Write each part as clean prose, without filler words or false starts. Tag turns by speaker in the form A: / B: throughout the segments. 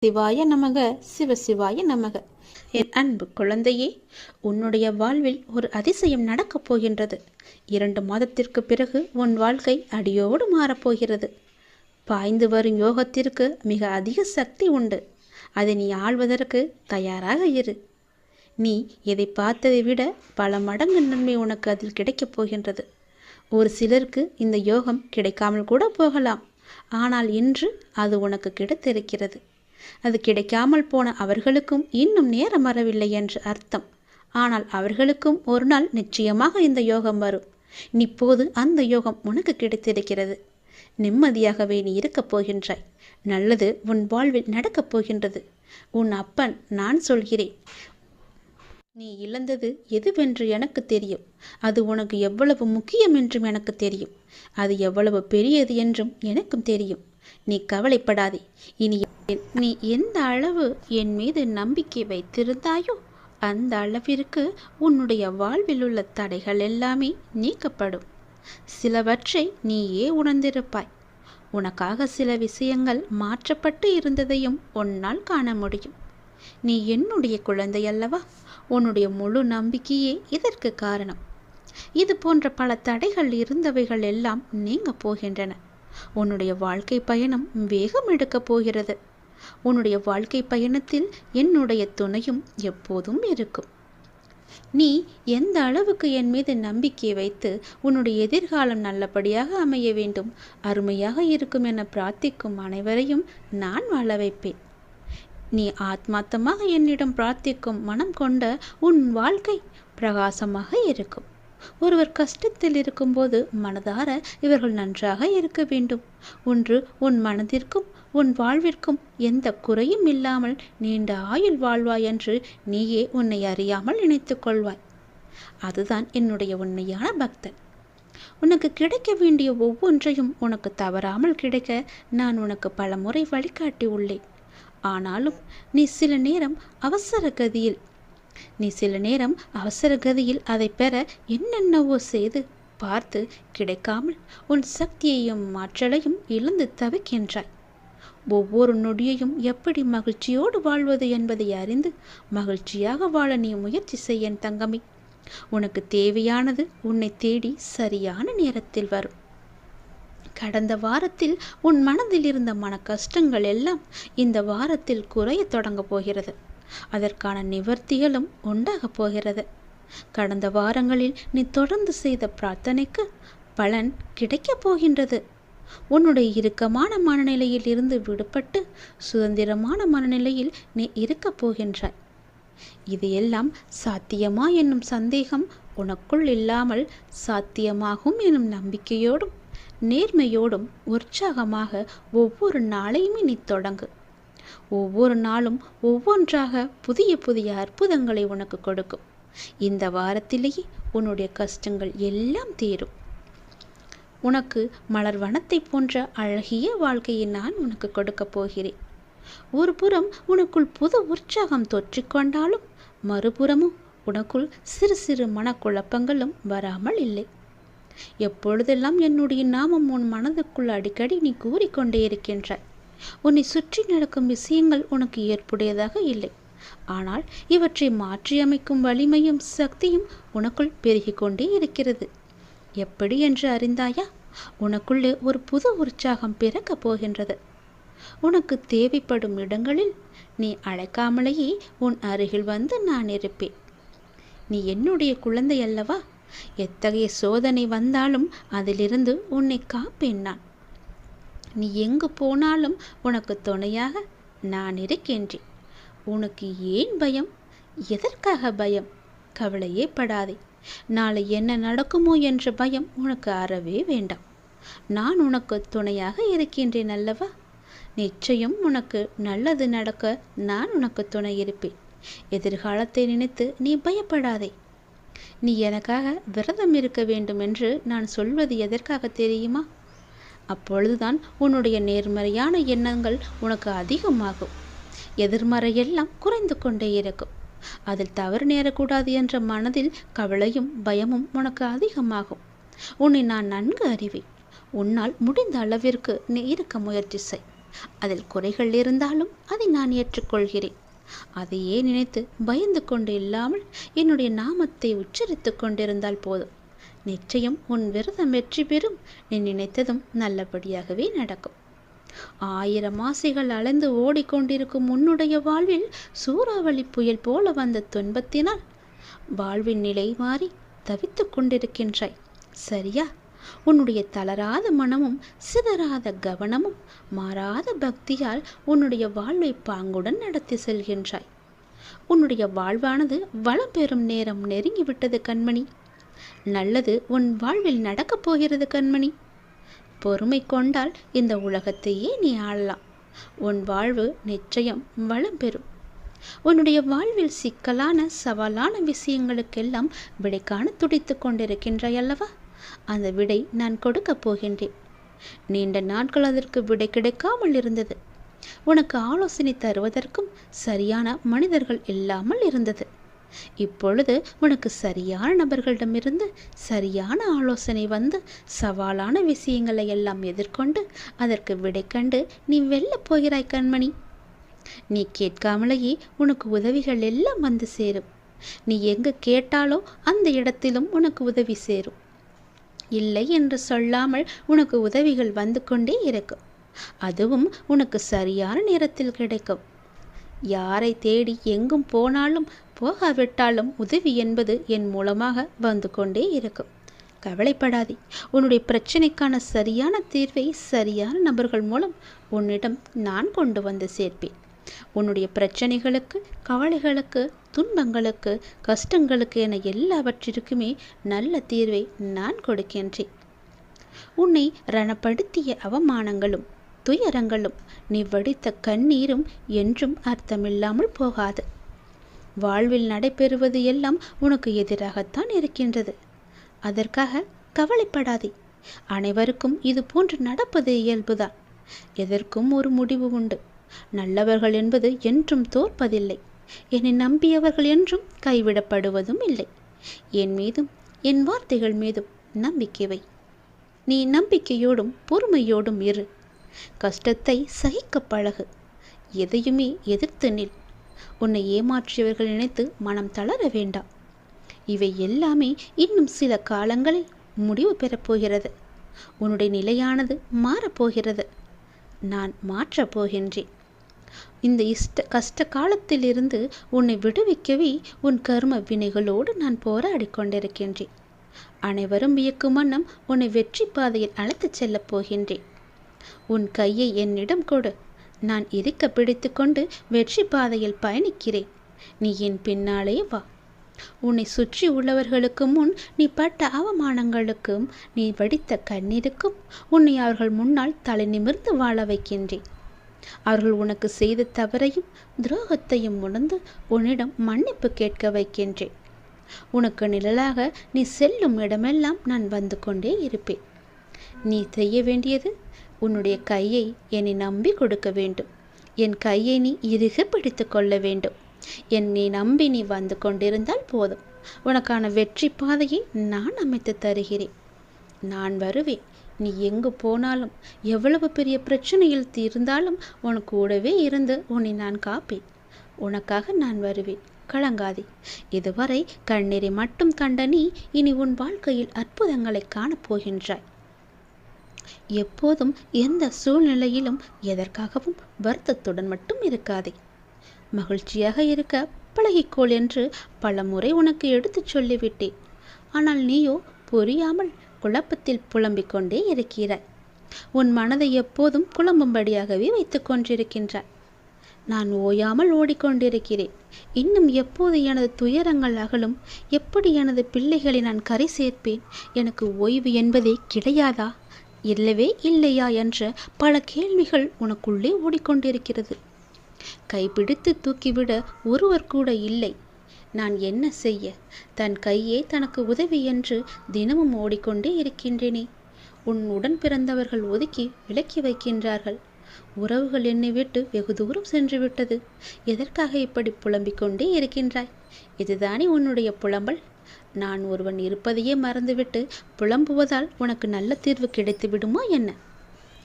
A: சிவாய நமக, சிவசிவாய நமக. என் அன்பு குழந்தையே, உன்னுடைய வாழ்வில் ஒரு அதிசயம் நடக்கப் போகின்றது. 2 மாதத்திற்கு பிறகு உன் வாழ்க்கை அடியோடு மாறப்போகிறது. பாய்ந்து வரும் யோகத்திற்கு மிக அதிக சக்தி உண்டு. அதை நீ ஆள்வதற்கு தயாராக இரு. நீ எதை பார்த்ததை விட பல மடங்கு நன்மை உனக்கு அதில் கிடைக்கப் போகின்றது. ஒரு சிலருக்கு இந்த யோகம் கிடைக்காமல் கூட போகலாம். ஆனால் இன்று அது உனக்கு கிடைத்திருக்கிறது. அது கிடைக்காமல் போன அவர்களுக்கும் இன்னும் நேரம் வரவில்லை என்று அர்த்தம். ஆனால் அவர்களுக்கும் ஒரு நாள் நிச்சயமாக இந்த யோகம் வரும். இப்போது அந்த யோகம் உனக்கு கிடைத்திருக்கிறது. நிம்மதியாகவே நீ இருக்கப் போகின்றாய். நல்லது உன் வாழ்வில் நடக்கப் போகின்றது. உன் அப்பன் நான் சொல்கிறேன். நீ இழந்தது எதுவென்று எனக்கு தெரியும். அது உனக்கு எவ்வளவு முக்கியம் என்றும் எனக்கு தெரியும். அது எவ்வளவு பெரியது என்றும் எனக்கும் தெரியும். நீ கவலைப்படாதே. இனி நீ எந்த அளவு என் மீது நம்பிக்கை வைத்திருந்தாயோ அந்த அளவிற்கு உன்னுடைய வாழ்வில் உள்ள தடைகள் எல்லாமே நீக்கப்படும். சிலவற்றை நீயே உணர்ந்திருப்பாய். உனக்காக சில விஷயங்கள் மாற்றப்பட்டு இருந்ததையும் உன்னால் காண முடியும். நீ என்னுடைய குழந்தை அல்லவா? உன்னுடைய முழு நம்பிக்கையே இதற்கு காரணம். இது போன்ற பல தடைகள் இருந்தவைகள் எல்லாம் நீங்க போகின்றன. உன்னுடைய வாழ்க்கை பயணம் வேகம் எடுக்கப் போகிறது. உன்னுடைய வாழ்க்கை பயணத்தில் என்னுடைய துணையும் எப்போதும் இருக்கும். நீ எந்த அளவுக்கு என் மீது நம்பிக்கை வைத்து உன்னுடைய எதிர்காலம் நல்லபடியாக அமைய வேண்டும், அருமையாக இருக்கும் என பிரார்த்திக்கும் அனைவரையும் நான் வாழ வைப்பேன். நீ ஆத்மார்த்தமாக என்னிடம் பிரார்த்திக்கும் மனம் கொண்ட உன் வாழ்க்கை பிரகாசமாக இருக்கும். ஒருவர் கஷ்டத்தில் இருக்கும்போது மனதார இவர்கள் நன்றாக இருக்க வேண்டும். ஒன்று உன் மனதிற்கும் உன் வாழ்விற்கும் எந்த குறையும் இல்லாமல் நீண்ட ஆயுள் வாழ்வாய் என்று நீயே உன்னை அறியாமல் நினைத்து கொள்வாய். அதுதான் என்னுடைய உண்மையான பக்தன். உனக்கு கிடைக்க வேண்டிய ஒவ்வொன்றையும் உனக்கு தவறாமல் கிடைக்க நான் உனக்கு பல முறை வழிகாட்டி உள்ளேன். ஆனாலும் நீ சில நேரம் அவசர கதியில் அதை பெற என்னென்னவோ செய்து பார்த்து கிடைக்காமல் உன் சக்தியையும் ஆற்றலையும் இழந்து தவிக்கின்றாய். ஒவ்வொரு நொடியையும் எப்படி மகிழ்ச்சியோடு வாழ்வது என்பதை அறிந்து மகிழ்ச்சியாக வாழ நீ முயற்சி செய்ய தங்கமே. உனக்கு தேவையானது உன்னை தேடி சரியான நேரத்தில் வரும். கடந்த வாரத்தில் உன் மனதில் இருந்த மன கஷ்டங்கள் எல்லாம் இந்த வாரத்தில் குறைய தொடங்க போகிறது. அதற்கான நிவர்த்திகளும் உண்டாகப் போகிறது. கடந்த வாரங்களில் நீ தொடர்ந்து செய்த பிரார்த்தனைக்கு பலன் கிடைக்கப் போகின்றது. உன்னுடைய இறுக்கமான மனநிலையில் இருந்து விடுபட்டு சுதந்திரமான மனநிலையில் நீ இருக்கப் போகின்றாய். இது எல்லாம் சாத்தியமா என்னும் சந்தேகம் உனக்குள் இல்லாமல் சாத்தியமாகும் எனும் நம்பிக்கையோடும் நேர்மையோடும் உற்சாகமாக ஒவ்வொரு நாளையுமே நீ தொடங்கு. ஒவ்வொரு நாளும் ஒவ்வொன்றாக புதிய புதிய அற்புதங்களை உனக்கு கொடுக்கும். இந்த வாரத்திலேயே உன்னுடைய கஷ்டங்கள் எல்லாம் தீரும். உனக்கு மலர் வனத்தை போன்ற அழகிய வாழ்க்கையை நான் உனக்கு கொடுக்க போகிறேன். ஒரு புறம் உனக்குள் புது உற்சாகம் தொற்றிக்கொண்டாலும் மறுபுறமும் உனக்குள் சிறு சிறு மனக்குழப்பங்களும் வராமல் இல்லை. எப்பொழுதெல்லாம் என்னுடைய நாமம் உன் மனதுக்குள் அடிக்கடி நீ கூறிக்கொண்டே இருக்கின்றாய். உன்னை சுற்றி நடக்கும் விஷயங்கள் உனக்கு ஏற்புடையதாக இல்லை. ஆனால் இவற்றை மாற்றியமைக்கும் வலிமையும் சக்தியும் உனக்குள் பெருகி கொண்டே இருக்கிறது. எப்படி என்று அறிந்தாயா? உனக்குள்ளே ஒரு புது உற்சாகம் பிறக்கப் போகின்றது. உனக்கு தேவைப்படும் இடங்களில் நீ அழைக்காமலேயே உன் அருகில் வந்து நான் இருப்பேன். நீ என்னுடைய குழந்தை அல்லவா? எத்தகைய சோதனை வந்தாலும் அதிலிருந்து உன்னை காப்பேன் நான். நீ எங்கு போனாலும் உனக்கு துணையாக நான் இருக்கின்றேன். உனக்கு ஏன் பயம்? எதற்காக பயம்? கவலையே படாதே. நாளை என்ன நடக்குமோ என்ற பயம் உனக்கு அறவே வேண்டாம். நான் உனக்கு துணையாக இருக்கின்றேன் அல்லவா? நிச்சயம் உனக்கு நல்லது நடக்க நான் உனக்கு துணை இருப்பேன். எதிர்காலத்தை நினைத்து நீ பயப்படாதே. நீ எனக்காக விரதம் இருக்க வேண்டும் என்று நான் சொல்வது எதற்காக தெரியுமா? அப்பொழுதுதான் உன்னுடைய நேர்மறையான எண்ணங்கள் உனக்கு அதிகமாகும். எதிர்மறையெல்லாம் குறைந்து கொண்டே இருக்கும். அதில் தவறு நேரக்கூடாது என்ற மனதில் கவலையும் பயமும் உனக்கு அதிகமாகும். உன்னை நான் நன்கு அறிவேன். உன்னால் முடிந்த அளவிற்கு நீ இருக்க முயற்சி செய். அதில் குறைகள் இருந்தாலும் அதை நான் ஏற்றுக்கொள்கிறேன். அதையே நினைத்து பயந்து கொண்டு இல்லாமல் என்னுடைய நாமத்தை உச்சரித்து கொண்டிருந்தால் போதும். நிச்சயம் உன் விரதம் வெற்றி பெறும். நீ நினைத்ததும் நல்லபடியாகவே நடக்கும். 1000 ஆசைகள் அலைந்து ஓடிக்கொண்டிருக்கும் உன்னுடைய வாழ்வில் சூறாவளி புயல் போல வந்த துன்பத்தினால் வாழ்வின் நிலை மாறி தவித்து கொண்டிருக்கின்றாய். சரியா? உன்னுடைய தளராத மனமும் சிதறாத கவனமும் மாறாத பக்தியால் உன்னுடைய வாழ்வை பாங்குடன் நடத்தி செல்கின்றாய். உன்னுடைய வாழ்வானது வளம் பெறும் நேரம் நெருங்கிவிட்டது கண்மணி. நல்லது உன் வாழ்வில் நடக்கப் போகிறது கண்மணி. பொறுமை கொண்டால் இந்த உலகத்தையே நீ ஆளலாம். உன் வாழ்வு நிச்சயம் வளம் பெறும். உன்னுடைய வாழ்வில் சிக்கலான சவாலான விஷயங்களுக்கெல்லாம் விடை காண துடித்து கொண்டிருக்கின்றாய் அல்லவா? அந்த விடை நான் கொடுக்கப் போகின்றேன். நீண்ட நாட்கள் அதற்கு விடை கிடைக்காமல் இருந்தது. உனக்கு ஆலோசனை தருவதற்கும் சரியான மனிதர்கள் இல்லாமல் இருந்தது. இப்பொழுது உனக்கு சரியான நபர்களிடமிருந்து சரியான ஆலோசனை வந்து சவாலான விஷயங்களை எல்லாம் எதிர்கொண்டு அதற்கு விடை கண்டு நீ வெல்லப் போகிறாய் கண்மணி. நீ கேட்காமலேயே உனக்கு உதவிகள் எல்லாம் வந்து சேரும். நீ எங்கு கேட்டாலோ அந்த இடத்திலும் உனக்கு உதவி சேரும். இல்லை என்று சொல்லாமல் உனக்கு உதவிகள் வந்து கொண்டே இருக்கும். அதுவும் உனக்கு சரியான நேரத்தில் கிடைக்கும். யாரை தேடி எங்கும் போனாலும் போகாவிட்டாலும் உதவி என்பது என் மூலமாக வந்து கொண்டே இருக்கும். கவலைப்படாதே. உன்னுடைய பிரச்சனைக்கான சரியான தீர்வை சரியான நபர்கள் மூலம் உன்னிடம் நான் கொண்டு வந்து சேர்ப்பேன். உன்னுடைய பிரச்சனைகளுக்கு, கவலைகளுக்கு, துன்பங்களுக்கு, கஷ்டங்களுக்கு என எல்லாவற்றிற்குமே நல்ல தீர்வை நான் கொடுக்கின்றேன். உன்னை ரணப்படுத்திய அவமானங்களும் துயரங்களும் நீ வடித்த கண்ணீரும் என்றும் அர்த்தமில்லாமல் போகாது. வாழ்வில் நடைபெறுவது எல்லாம் உனக்கு எதிராகத்தான் இருக்கின்றது. அதற்காக கவலைப்படாதே. அனைவருக்கும் இது போன்று நடப்பது இயல்புதான். எதற்கும் ஒரு முடிவு உண்டு. நல்லவர்கள் என்பது என்றும் தோற்பதில்லை. என்னை நம்பியவர்கள் என்றும் கைவிடப்படுவதும் இல்லை. என் மீதும் என் வார்த்தைகள் மீதும் நம்பிக்கை வை. நீ நம்பிக்கையோடும் பொறுமையோடும் இரு. கஷ்டத்தை சகிக்க பழகு. எதையுமே எதிர்த்து நில். உன்னை ஏமாற்றியவர்கள் நினைத்து மனம் தளர வேண்டாம். இவை எல்லாமே இன்னும் சில காலங்களில் முடிவு பெறப்போகிறது. உன்னுடைய நிலையானது மாறப்போகிறது. நான் மாற்றப் போகின்றேன். இந்த கஷ்ட காலத்திலிருந்து உன்னை விடுவிக்கவே உன் கர்ம வினைகளோடு நான் போராடி கொண்டிருக்கின்றேன். அனைவரும் வியக்கும் வண்ணம் உன்னை வெற்றி பாதையில் அழைத்துச் செல்லப் போகின்றேன். உன் கையை என்னிடம் கொடு. நான் இறுக்க பிடித்து கொண்டு வெற்றி பாதையில் பயணிக்கிறேன். நீ என் பின்னாலே வா. உன்னை சுற்றி உள்ளவர்களுக்கு முன் நீ பட்ட அவமானங்களுக்கும் நீ வடித்த கண்ணீருக்கும் உன்னை அவர்கள் முன்னால் தலை நிமிர்ந்து வாழ வைக்கின்றேன். அவர்கள் உனக்கு செய்த தவறையும் துரோகத்தையும் உணர்ந்து உன்னிடம் மன்னிப்பு கேட்க வைக்கின்றேன். உனக்கு நிழலாக நீ செல்லும் இடமெல்லாம் நான் வந்து கொண்டே இருப்பேன். நீ செய்ய வேண்டியது உன்னுடைய கையை என்னை நம்பி கொடுக்க வேண்டும். என் கையை நீ இறுக பிடித்து கொள்ள வேண்டும். என்னை நம்பி நீ வந்து கொண்டிருந்தால் போதும். உனக்கான வெற்றி பாதையை நான் அமைத்து தருகிறேன். நான் வருவேன். நீ எங்கு போனாலும் எவ்வளவு பெரிய பிரச்சனையில் தீர்ந்தாலும் உன் கூடவே இருந்து உன்னை நான் காப்பேன். உனக்காக நான் வருவேன். கலங்காதே. இதுவரை கண்ணீரை மட்டும் கண்ட நீ இனி உன் வாழ்க்கையில் அற்புதங்களை காணப்போகின்றாய். எப்போதும் எந்த சூழ்நிலையிலும் எதற்காகவும் வருத்தத்துடன் மட்டும் இருக்காதே. மகிழ்ச்சியாக இருக்க பழகிக்கோள் என்று பல முறை உனக்கு எடுத்துச் சொல்லிவிட்டேன். ஆனால் நீயோ புரியாமல் குழப்பத்தில் புலம்பிக் கொண்டே இருக்கிறாய். உன் மனதை எப்போதும் குழம்பும்படியாகவே வைத்துக் கொண்டிருக்கின்றாய். நான் ஓயாமல் ஓடிக்கொண்டிருக்கிறேன். இன்னும் எப்போது எனது துயரங்கள் அகலும்? எப்படி எனது பிள்ளைகளை நான் கரை சேர்ப்பேன்? எனக்கு ஓய்வு என்பதே கிடையாதா? இல்லவே இல்லையா என்ற பல கேள்விகள் உனக்குள்ளே ஓடிக்கொண்டிருக்கிறது. கைப்பிடித்து தூக்கிவிட ஒருவர் கூட இல்லை. நான் என்ன செய்ய? தன் கையே தனக்கு உதவி என்று தினமும் ஓடிக்கொண்டே இருக்கின்றேனே. உன் உடன் பிறந்தவர்கள் ஒதுக்கி விலக்கி வைக்கின்றார்கள். உறவுகள் என்னை விட்டு வெகு தூரம் சென்று விட்டது. எதற்காக இப்படி புலம்பிக் கொண்டே இருக்கின்றாய்? இதுதானே உன்னுடைய புலம்பல்? நான் ஒருவன் இருப்பதையே மறந்துவிட்டு புலம்புவதால் உனக்கு நல்ல தீர்வு கிடைத்து விடுமா என்ன?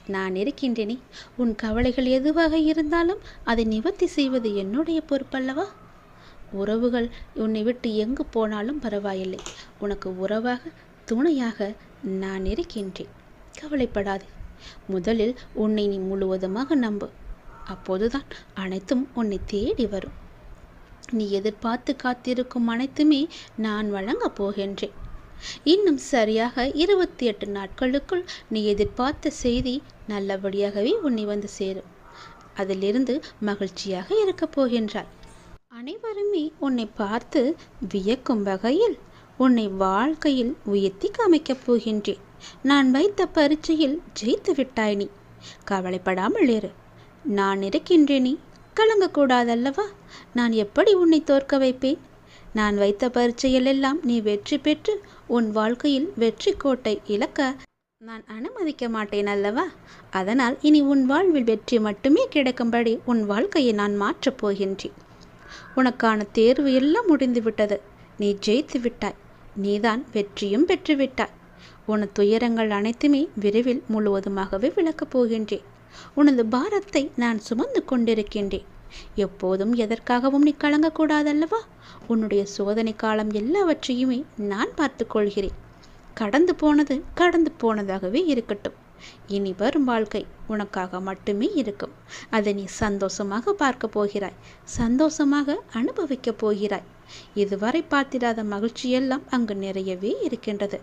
A: நான் இருக்கின்றேனே. உன் கவலைகள் எதுவாக இருந்தாலும் அதை நிவர்த்தி செய்வது என்னுடைய பொறுப்பல்லவா? உறவுகள் உன்னை விட்டு எங்கு போனாலும் பரவாயில்லை. உனக்கு உறவாக, துணையாக நான் இருக்கின்றேன். கவலைப்படாதே. முதலில் உன்னை நீ முழுவதுமாக நம்பு. அப்போதுதான் அனைத்தும் உன்னை தேடி வரும். நீ எதிர்பார்த்து காத்திருக்கும் அனைத்துமே நான் வழங்கப் போகின்றேன். இன்னும் சரியாக 28 நாட்களுக்குள் நீ எதிர்பார்த்த செய்தி நல்லபடியாகவே உன்னை வந்து சேரும். அதிலிருந்து மகிழ்ச்சியாக இருக்கப் போகின்றாய். அனைவருமே உன்னை பார்த்து வியக்கும் வகையில் உன்னை வாழ்க்கையில் உயர்த்தி காமிக்கப் போகின்றேன். நான் வைத்த பரீட்சையில் ஜெயித்து விட்டாய் நீ. கவலைப்படாமல் இரு. நான் இருக்கின்றேனே. கலங்கக்கூடாதல்லவா? நான் எப்படி உன்னை தோற்க வைப்பேன்? நான் வைத்த பரீட்சையிலெல்லாம் நீ வெற்றி பெற்று உன் வாழ்க்கையில் வெற்றி கோட்டை இழக்க நான் அனுமதிக்க மாட்டேன் அல்லவா? அதனால் இனி உன் வாழ்வில் வெற்றி மட்டுமே கிடைக்கும்படி உன் வாழ்க்கையை நான் மாற்றப் போகின்றேன். உனக்கான தேர்வு எல்லாம் முடிந்துவிட்டது. நீ ஜெயித்து விட்டாய். நீதான் வெற்றியும் பெற்றுவிட்டாய். உன் துயரங்கள் அனைத்துமே விரைவில் முழுவதுமாகவே விளக்கப் போகின்றேன். உனது பாரத்தை நான் சுமந்து கொண்டிருக்கின்றேன். எப்போதும் எதற்காகவும் நீ கலங்கக்கூடாதல்லவா? உன்னுடைய சோதனை காலம் எல்லாவற்றையுமே நான் பார்த்து கொள்கிறேன். கடந்து போனது கடந்து போனதாகவே இருக்கட்டும். இனி வரும் வாழ்க்கை உனக்காக மட்டுமே இருக்கும். அதை நீ சந்தோஷமாக பார்க்க போகிறாய். சந்தோஷமாக அனுபவிக்கப் போகிறாய். இதுவரை பார்த்திராத மகிழ்ச்சியெல்லாம் அங்கு நிறையவே இருக்கின்றது.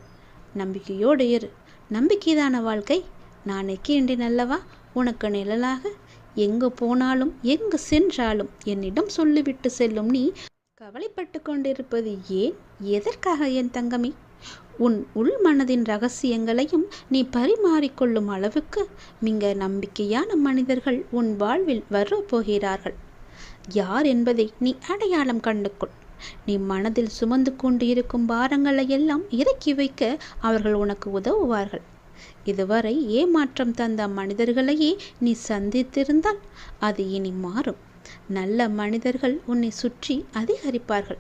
A: நம்பிக்கையோடு இரு. நம்பிக்கைதான வாழ்க்கை. நான் இருக்கின்றேன் அல்லவா உனக்கு நிழலாக. எங்கு போனாலும் எங்கு சென்றாலும் என்னிடம் சொல்லிவிட்டு செல்லும் நீ கவலைப்பட்டு கொண்டிருப்பது ஏன்? எதற்காக என் தங்கமே? உன் உள் மனதின் ரகசியங்களையும் நீ பரிமாறிக்கொள்ளும் அளவுக்கு மிக நம்பிக்கையான மனிதர்கள் உன் வாழ்வில் வரப்போகிறார்கள். யார் என்பதை நீ அடையாளம் கண்டுகொள். நீ மனதில் சுமந்து கொண்டு இருக்கும் பாரங்களை எல்லாம் இறக்கி வைக்க அவர்கள் உனக்கு உதவுவார்கள். இதுவரை ஏமாற்றம் தந்த மனிதர்களையே நீ சந்தித்திருந்தால் அது இனி மாறும். நல்ல மனிதர்கள் உன்னை சுற்றி அதிகரிப்பார்கள்.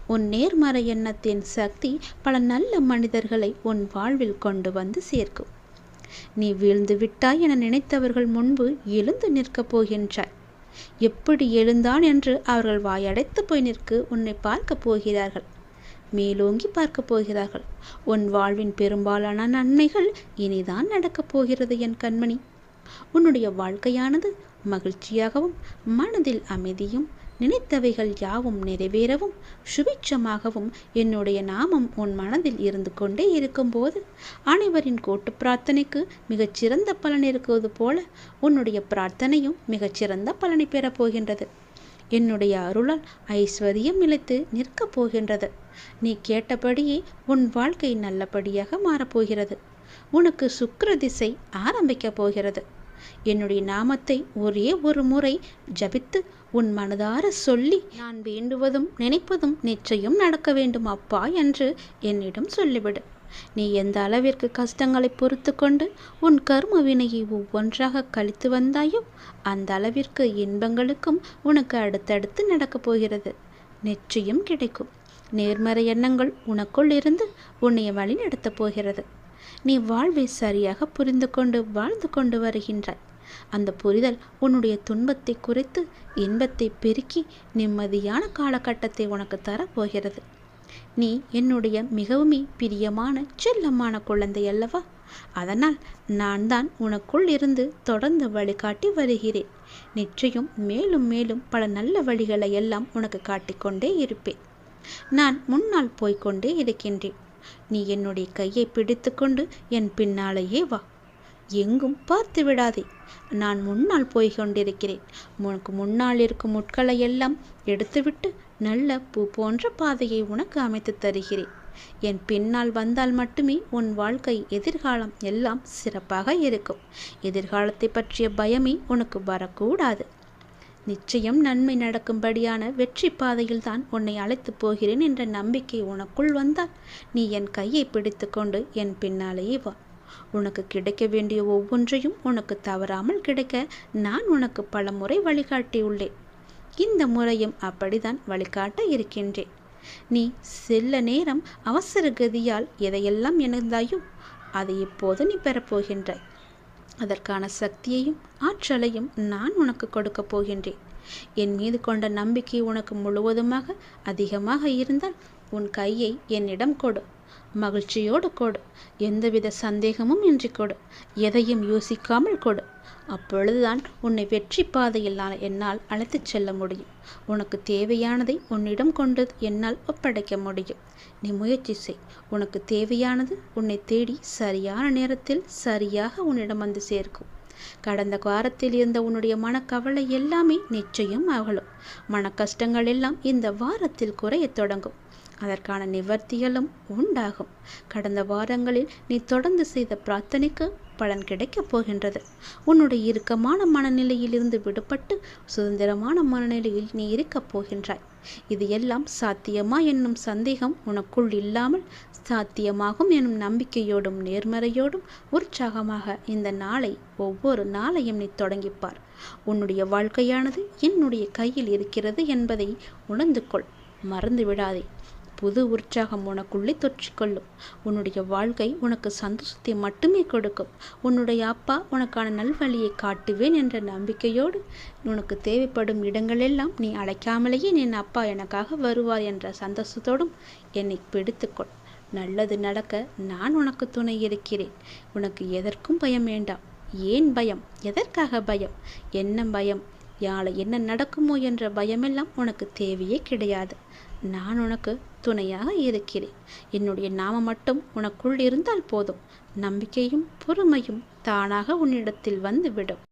A: உன் நேர்மறை எண்ணத்தின் சக்தி பல நல்ல மனிதர்களை உன் வாழ்வில் கொண்டு வந்து சேர்க்கும். நீ வீழ்ந்து விட்டாய் என நினைத்தவர்கள் முன்பு எழுந்து நிற்கப் போகின்றாய். எப்படி எழுந்தான் என்று அவர்கள் வாயடைத்து போய் நிற்க உன்னை பார்க்க போகிறார்கள். மேலோங்கி பார்க்க போகிறார்கள். உன் வாழ்வின் பெரும்பாலான நன்மைகள் இனிதான் நடக்கப் போகிறது என் கண்மணி. உன்னுடைய வாழ்க்கையானது மகிழ்ச்சியாகவும் மனதில் அமைதியும் நினைத்தவைகள் யாவும் நிறைவேறவும் சுபிட்சமாகவும் என்னுடைய நாமம் உன் மனதில் இருந்து கொண்டே இருக்கும்போது அனைவரின் கூட்டு பிரார்த்தனைக்கு மிகச்சிறந்த பலன் இருக்குவது போல உன்னுடைய பிரார்த்தனையும் மிகச்சிறந்த பலனை பெறப்போகின்றது. என்னுடைய அருளால் ஐஸ்வர்யம் நிலைத்து நிற்கப் போகின்றது. நீ கேட்டபடியே உன் வாழ்க்கை நல்லபடியாக மாறப்போகிறது. உனக்கு சுக்கிர திசை ஆரம்பிக்கப் போகிறது. என்னுடைய நாமத்தை ஒரே ஒரு முறை ஜபித்து உன் மனதார சொல்லி நான் வேண்டுவதும் நினைப்பதும் நிச்சயம் நடக்க வேண்டும் அப்பா என்று என்னிடம் சொல்லிவிடு. நீ எந்த அளவிற்கு கஷ்டங்களை பொறுத்து கொண்டு உன் கர்ம வினையை ஒவ்வொன்றாக கழித்து வந்தாயோ அந்த அளவிற்கு இன்பங்களுக்கும் உனக்கு அடுத்தடுத்து நடக்கப் போகிறது. நிச்சயம் கிடைக்கும். நேர்மறை எண்ணங்கள் உனக்குள் இருந்து உன்னை வழி நடத்தப் போகிறது. நீ வாழ்வை சரியாக புரிந்து கொண்டு வாழ்ந்து கொண்டு வருகின்றாய். அந்த புரிதல் உன்னுடைய துன்பத்தை குறைத்து இன்பத்தை பெருக்கி நிம்மதியான காலகட்டத்தை உனக்கு தரப்போகிறது. நீ என்னுடைய மிகவும் பிரியமான செல்லமான குழந்தை அல்லவா? அதனால் நான் தான் உனக்குள் இருந்து தொடர்ந்து வழிகாட்டி வருகிறேன். நிச்சயம் மேலும் மேலும் பல நல்ல வழிகளை எல்லாம் உனக்கு காட்டிக்கொண்டே இருப்பேன். நான் முன்னால் போய்கொண்டே இருக்கின்றேன். நீ என்னுடைய கையை பிடித்து கொண்டு என் பின்னாலேயே வா. எங்கும் பார்த்து விடாதே. நான் முன்னால் போய்கொண்டிருக்கிறேன். உனக்கு முன்னால் இருக்கும் முட்களை எல்லாம் எடுத்துவிட்டு நல்ல பூ போன்ற பாதையை உனக்கு அமைத்து தருகிறேன். என் பின்னால் வந்தால் மட்டுமே உன் வாழ்க்கை எதிர்காலம் எல்லாம் சிறப்பாக இருக்கும். எதிர்காலத்தை பற்றிய பயமே உனக்கு வரக்கூடாது. நிச்சயம் நன்மை நடக்கும்படியான வெற்றி பாதையில் தான் உன்னை அழைத்து போகிறேன் என்ற நம்பிக்கை உனக்குள் வந்தால் நீ என் கையை பிடித்து கொண்டு என் பின்னாலேயே வா. உனக்கு கிடைக்க வேண்டிய ஒவ்வொன்றையும் உனக்கு தவறாமல் கிடைக்க நான் உனக்கு பல முறை வழிகாட்டியுள்ளேன். இந்த முறையும் அப்படித்தான் வழிகாட்ட இருக்கின்றேன். நீ செல்ல நேரம் அவசர கதியால் எதையெல்லாம் இணைந்தாயோ அதை இப்போது நீ பெறப்போகின்றாய். அதற்கான சக்தியையும் ஆற்றலையும் நான் உனக்கு கொடுக்கப் போகின்றேன். என் மீது கொண்ட நம்பிக்கை உனக்கு முழுவதுமாக அதிகமாக இருந்தால் உன் கையை என்னிடம் கொடு. மகிழ்ச்சியோடு கொடு. எந்தவித சந்தேகமும் இன்றி கொடு. எதையும் யோசிக்காமல் கொடு. அப்பொழுதுதான் உன்னை வெற்றி பாதையில் என்னால் அழைத்துச் செல்ல முடியும். உனக்கு தேவையானதை உன்னிடம் கொண்டு என்னால் ஒப்படைக்க முடியும். நீ முயற்சி செய். உனக்கு தேவையானது உன்னை தேடி சரியான நேரத்தில் சரியாக உன்னிடம் வந்து சேர்க்கும். கடந்த வாரத்தில் இருந்த உன்னுடைய மனக்கவலை எல்லாமே நிச்சயம் அகலும். மன கஷ்டங்கள் எல்லாம் இந்த வாரத்தில் குறையத் தொடங்கும். அதற்கான நிவர்த்திகளும் உண்டாகும். கடந்த வாரங்களில் நீ தொடர்ந்து செய்த பிரார்த்தனைக்கு பலன் கிடைக்கப் போகின்றது. உன்னுடைய இறுக்கமான மனநிலையில் இருந்து விடுபட்டு சுதந்திரமான மனநிலையில் நீ இருக்கப் போகின்றாய். இது எல்லாம் சாத்தியமா என்னும் சந்தேகம் உனக்குள் இல்லாமல் சாத்தியமாகும் எனும் நம்பிக்கையோடும் நேர்மறையோடும் உற்சாகமாக இந்த நாளை ஒவ்வொரு நாளையும் நீ தொடங்கிப்பார். உன்னுடைய வாழ்க்கையானது என்னுடைய கையில் இருக்கிறது என்பதை உணர்ந்து கொள். மறந்து விடாதே. புது உற்சாகம் உனக்குள்ளே தொற்றிக்கொள்ளும். உன்னுடைய வாழ்க்கை உனக்கு சந்தோஷத்தை மட்டுமே கொடுக்கும். உன்னுடைய அப்பா உனக்கான நல்வழியை காட்டுவேன் என்ற நம்பிக்கையோடு உனக்கு தேவைப்படும் இடங்களெல்லாம் நீ அழைக்காமலேயே என் அப்பா எனக்காக வருவார் என்ற சந்தோஷத்தோடும் என்னை பிடித்துக்கொள். நல்லது நடக்க நான் உனக்கு துணை இருக்கிறேன். உனக்கு எதற்கும் பயம் வேண்டாம். ஏன் பயம்? எதற்காக பயம்? என்ன பயம்? யாழை என்ன நடக்குமோ என்ற பயமெல்லாம் உனக்கு தேவையே கிடையாது. நான் உனக்கு துணையாக இருக்கிறேன். என்னுடைய நாமம் மட்டும் உனக்குள் இருந்தால் போதும். நம்பிக்கையும் பொறுமையும் தானாக உன்னிடத்தில் வந்துவிடும்.